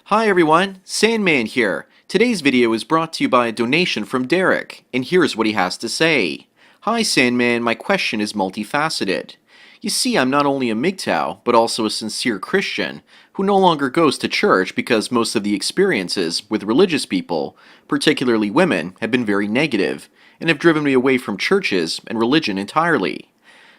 Hi everyone, Sandman here. Today's video is brought to you by a donation from Derek, and here's what he has to say. Hi Sandman, my question is multifaceted. You see, I'm not only a MGTOW, but also a sincere Christian, who no longer goes to church because most of the experiences with religious people, particularly women, have been very negative, and have driven me away from churches and religion entirely.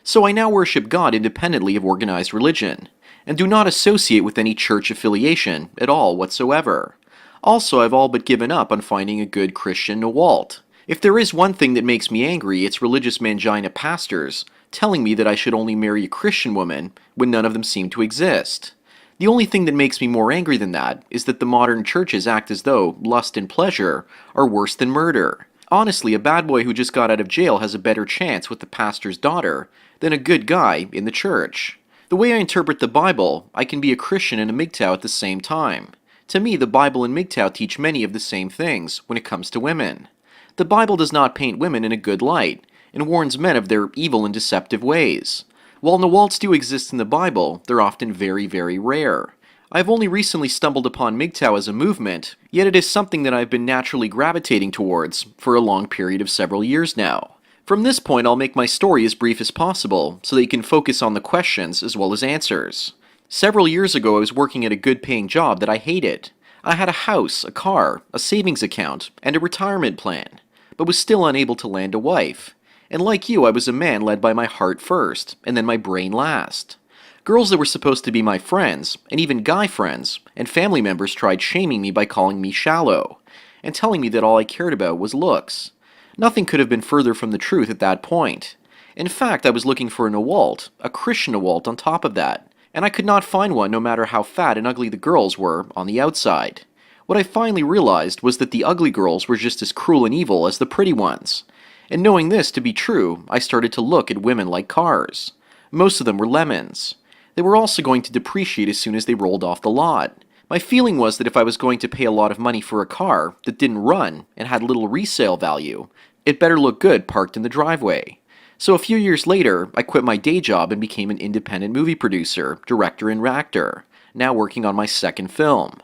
So I now worship God independently of organized religion, and do not associate with any church affiliation at all whatsoever. Also, I've all but given up on finding a good Christian Nawalt. If there is one thing that makes me angry, it's religious mangina pastors telling me that I should only marry a Christian woman when none of them seem to exist. The only thing that makes me more angry than that is that the modern churches act as though lust and pleasure are worse than murder. Honestly, a bad boy who just got out of jail has a better chance with the pastor's daughter than a good guy in the church. The way I interpret the Bible, I can be a Christian and a MGTOW at the same time. To me, the Bible and MGTOW teach many of the same things when it comes to women. The Bible does not paint women in a good light, and warns men of their evil and deceptive ways. While Nawalts do exist in the Bible, they're often very, very rare. I have only recently stumbled upon MGTOW as a movement, yet it is something that I've been naturally gravitating towards for a long period of several years now. From this point, I'll make my story as brief as possible, so that you can focus on the questions as well as answers. Several years ago, I was working at a good-paying job that I hated. I had a house, a car, a savings account, and a retirement plan, but was still unable to land a wife. And like you, I was a man led by my heart first, and then my brain last. Girls that were supposed to be my friends, and even guy friends, and family members tried shaming me by calling me shallow, and telling me that all I cared about was looks. Nothing could have been further from the truth at that point. In fact, I was looking for a Nawalt, a Christian Nawalt on top of that, and I could not find one no matter how fat and ugly the girls were on the outside. What I finally realized was that the ugly girls were just as cruel and evil as the pretty ones. And knowing this to be true, I started to look at women like cars. Most of them were lemons. They were also going to depreciate as soon as they rolled off the lot. My feeling was that if I was going to pay a lot of money for a car that didn't run and had little resale value, it better look good parked in the driveway. So a few years later, I quit my day job and became an independent movie producer, director, and actor, now working on my second film.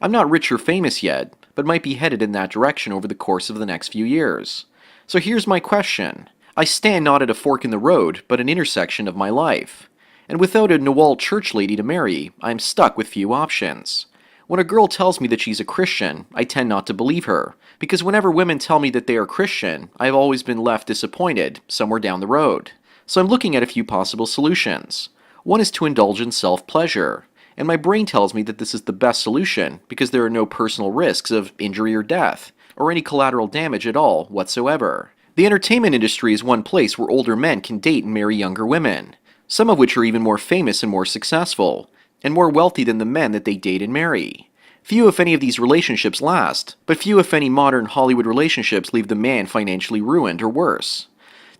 I'm not rich or famous yet, but might be headed in that direction over the course of the next few years. So here's my question. I stand not at a fork in the road, but an intersection of my life. And without a Nawalt church lady to marry, I'm stuck with few options. When a girl tells me that she's a Christian, I tend not to believe her, because whenever women tell me that they are Christian, I have always been left disappointed somewhere down the road. So I'm looking at a few possible solutions. One is to indulge in self-pleasure, and my brain tells me that this is the best solution because there are no personal risks of injury or death, or any collateral damage at all whatsoever. The entertainment industry is one place where older men can date and marry younger women, some of which are even more famous and more successful, and more wealthy than the men that they date and marry. Few if any of these relationships last, but few if any modern Hollywood relationships leave the man financially ruined or worse.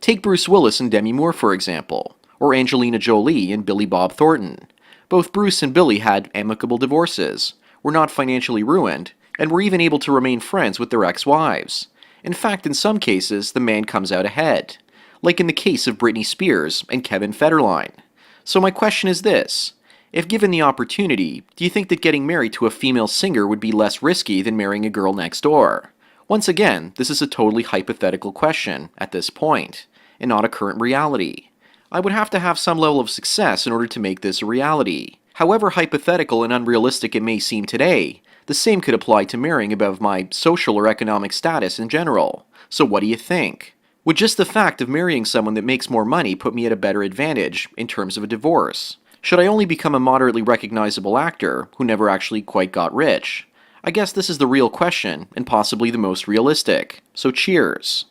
Take Bruce Willis and Demi Moore for example, or Angelina Jolie and Billy Bob Thornton. Both Bruce and Billy had amicable divorces, were not financially ruined, and were even able to remain friends with their ex-wives. In fact, in some cases, the man comes out ahead, like in the case of Britney Spears and Kevin Federline. So my question is this. If given the opportunity, do you think that getting married to a female singer would be less risky than marrying a girl next door? Once again, this is a totally hypothetical question at this point, and not a current reality. I would have to have some level of success in order to make this a reality. However hypothetical and unrealistic it may seem today, the same could apply to marrying above my social or economic status in general. So what do you think? Would just the fact of marrying someone that makes more money put me at a better advantage in terms of a divorce? Should I only become a moderately recognizable actor who never actually quite got rich? I guess this is the real question, and possibly the most realistic. So cheers.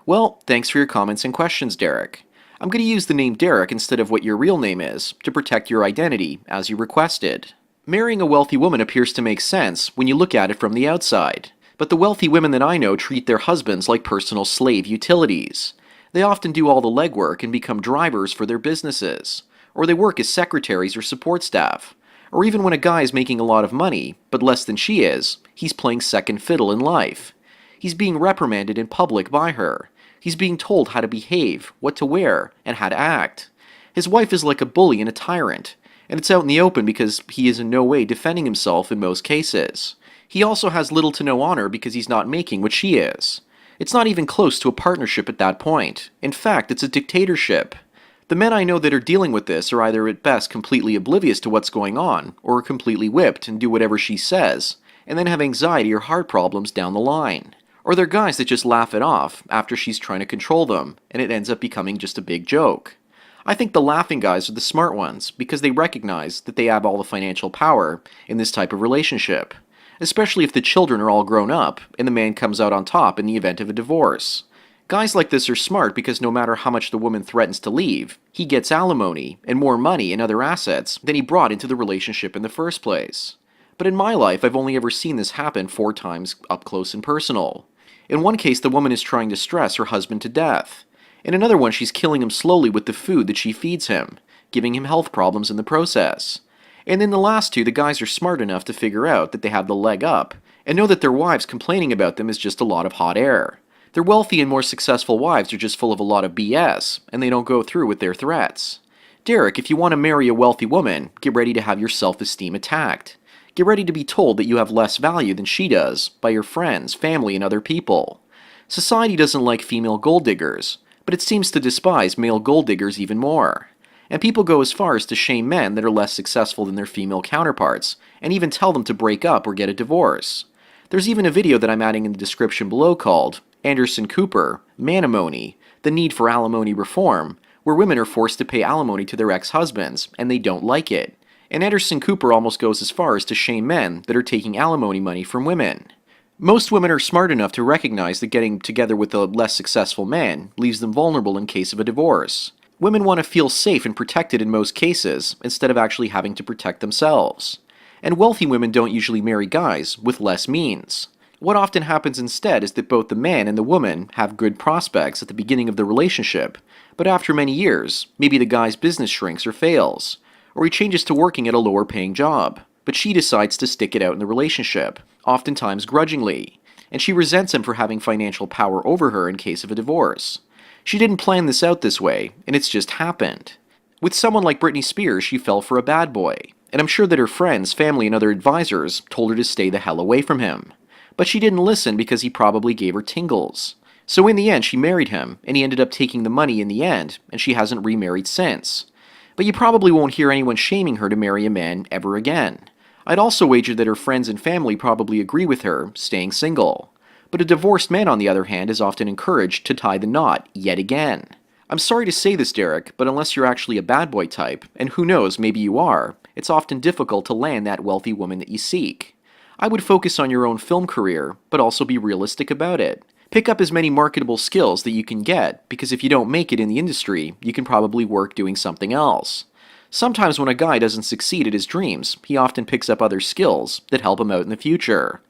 Well, thanks for your comments and questions, Derek. I'm going to use the name Derek instead of what your real name is, to protect your identity, as you requested. Marrying a wealthy woman appears to make sense when you look at it from the outside. But the wealthy women that I know treat their husbands like personal slave utilities. They often do all the legwork and become drivers for their businesses, or they work as secretaries or support staff. Or even when a guy is making a lot of money, but less than she is, he's playing second fiddle in life. He's being reprimanded in public by her. He's being told how to behave, what to wear, and how to act. His wife is like a bully and a tyrant, And it's out in the open because he is in no way defending himself in most cases. He also has little to no honor because he's not making what she is. It's not even close to a partnership at that point. In fact, it's a dictatorship. The men I know that are dealing with this are either at best completely oblivious to what's going on, or are completely whipped and do whatever she says, and then have anxiety or heart problems down the line. Or they're guys that just laugh it off after she's trying to control them, and it ends up becoming just a big joke. I think the laughing guys are the smart ones, because they recognize that they have all the financial power in this type of relationship, especially if the children are all grown up and the man comes out on top in the event of a divorce. Guys like this are smart because no matter how much the woman threatens to leave, he gets alimony and more money and other assets than he brought into the relationship in the first place. But in my life, I've only ever seen this happen 4 times up close and personal. In one case, the woman is trying to stress her husband to death. In another one, she's killing him slowly with the food that she feeds him, giving him health problems in the process. And in the last 2, the guys are smart enough to figure out that they have the leg up, and know that their wives complaining about them is just a lot of hot air. Their wealthy and more successful wives are just full of a lot of BS, and they don't go through with their threats. Derek, if you want to marry a wealthy woman, get ready to have your self-esteem attacked. Get ready to be told that you have less value than she does, by your friends, family, and other people. Society doesn't like female gold diggers, but it seems to despise male gold diggers even more. And people go as far as to shame men that are less successful than their female counterparts, and even tell them to break up or get a divorce. There's even a video that I'm adding in the description below called Anderson Cooper, Manimony, The Need for Alimony Reform, where women are forced to pay alimony to their ex-husbands, and they don't like it. And Anderson Cooper almost goes as far as to shame men that are taking alimony money from women. Most women are smart enough to recognize that getting together with a less successful man leaves them vulnerable in case of a divorce. Women want to feel safe and protected in most cases, instead of actually having to protect themselves. And wealthy women don't usually marry guys with less means. What often happens instead is that both the man and the woman have good prospects at the beginning of the relationship, but after many years, maybe the guy's business shrinks or fails, or he changes to working at a lower paying job, but she decides to stick it out in the relationship, oftentimes grudgingly, and she resents him for having financial power over her in case of a divorce. She didn't plan this out this way, and it's just happened. With someone like Britney Spears, she fell for a bad boy, and I'm sure that her friends, family, and other advisors told her to stay the hell away from him. But she didn't listen because he probably gave her tingles. So in the end, she married him, and he ended up taking the money in the end, and she hasn't remarried since. But you probably won't hear anyone shaming her to marry a man ever again. I'd also wager that her friends and family probably agree with her staying single. But a divorced man, on the other hand, is often encouraged to tie the knot yet again. I'm sorry to say this, Derek, but unless you're actually a bad boy type, and who knows, maybe you are, it's often difficult to land that wealthy woman that you seek. I would focus on your own film career, but also be realistic about it. Pick up as many marketable skills that you can get, because if you don't make it in the industry, you can probably work doing something else. Sometimes when a guy doesn't succeed at his dreams, he often picks up other skills that help him out in the future.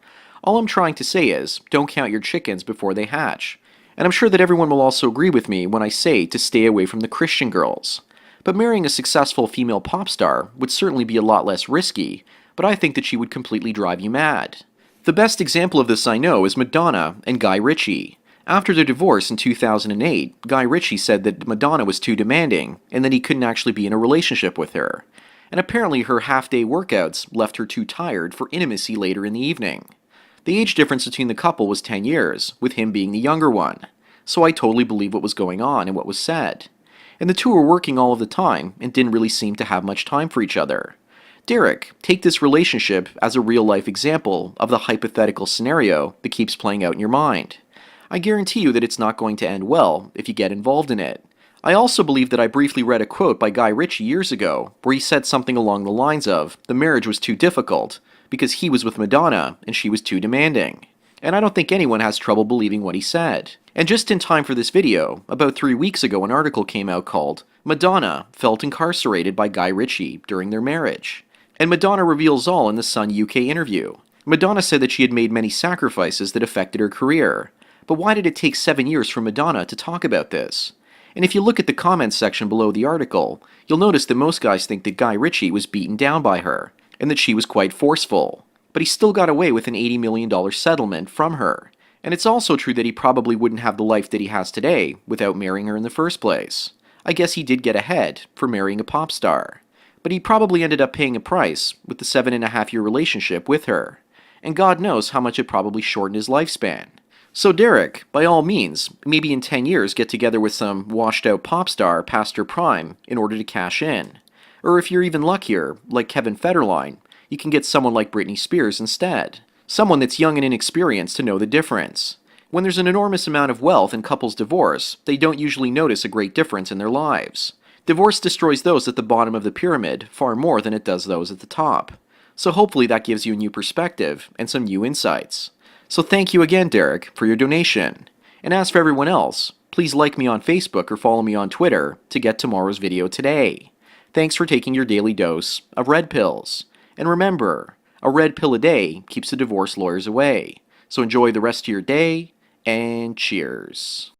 All I'm trying to say is, don't count your chickens before they hatch. And I'm sure that everyone will also agree with me when I say to stay away from the Christian girls. But marrying a successful female pop star would certainly be a lot less risky, but I think that she would completely drive you mad. The best example of this I know is Madonna and Guy Ritchie. After their divorce in 2008, Guy Ritchie said that Madonna was too demanding, and that he couldn't actually be in a relationship with her. And apparently her half-day workouts left her too tired for intimacy later in the evening. The age difference between the couple was 10 years, with him being the younger one. So I totally believe what was going on and what was said. And the two were working all of the time, and didn't really seem to have much time for each other. Derek, take this relationship as a real-life example of the hypothetical scenario that keeps playing out in your mind. I guarantee you that it's not going to end well if you get involved in it. I also believe that I briefly read a quote by Guy Ritchie years ago, where he said something along the lines of, the marriage was too difficult, because he was with Madonna and she was too demanding. And I don't think anyone has trouble believing what he said. And just in time for this video, about 3 weeks ago an article came out called, Madonna Felt Incarcerated by Guy Ritchie During Their Marriage. And Madonna reveals all in the Sun UK interview. Madonna said that she had made many sacrifices that affected her career. But why did it take 7 years for Madonna to talk about this? And if you look at the comments section below the article, you'll notice that most guys think that Guy Ritchie was beaten down by her, and that she was quite forceful. But he still got away with an $80 million settlement from her. And it's also true that he probably wouldn't have the life that he has today without marrying her in the first place. I guess he did get ahead for marrying a pop star. But he probably ended up paying a price with the 7.5-year relationship with her. And God knows how much it probably shortened his lifespan. So Derek, by all means, maybe in 10 years get together with some washed-out pop star past her prime in order to cash in. Or if you're even luckier, like Kevin Federline, you can get someone like Britney Spears instead. Someone that's young and inexperienced to know the difference. When there's an enormous amount of wealth and couples divorce, they don't usually notice a great difference in their lives. Divorce destroys those at the bottom of the pyramid far more than it does those at the top. So hopefully that gives you a new perspective and some new insights. So thank you again, Derek, for your donation. And as for everyone else, please like me on Facebook or follow me on Twitter to get tomorrow's video today. Thanks for taking your daily dose of red pills. And remember, a red pill a day keeps the divorce lawyers away. So enjoy the rest of your day, and cheers.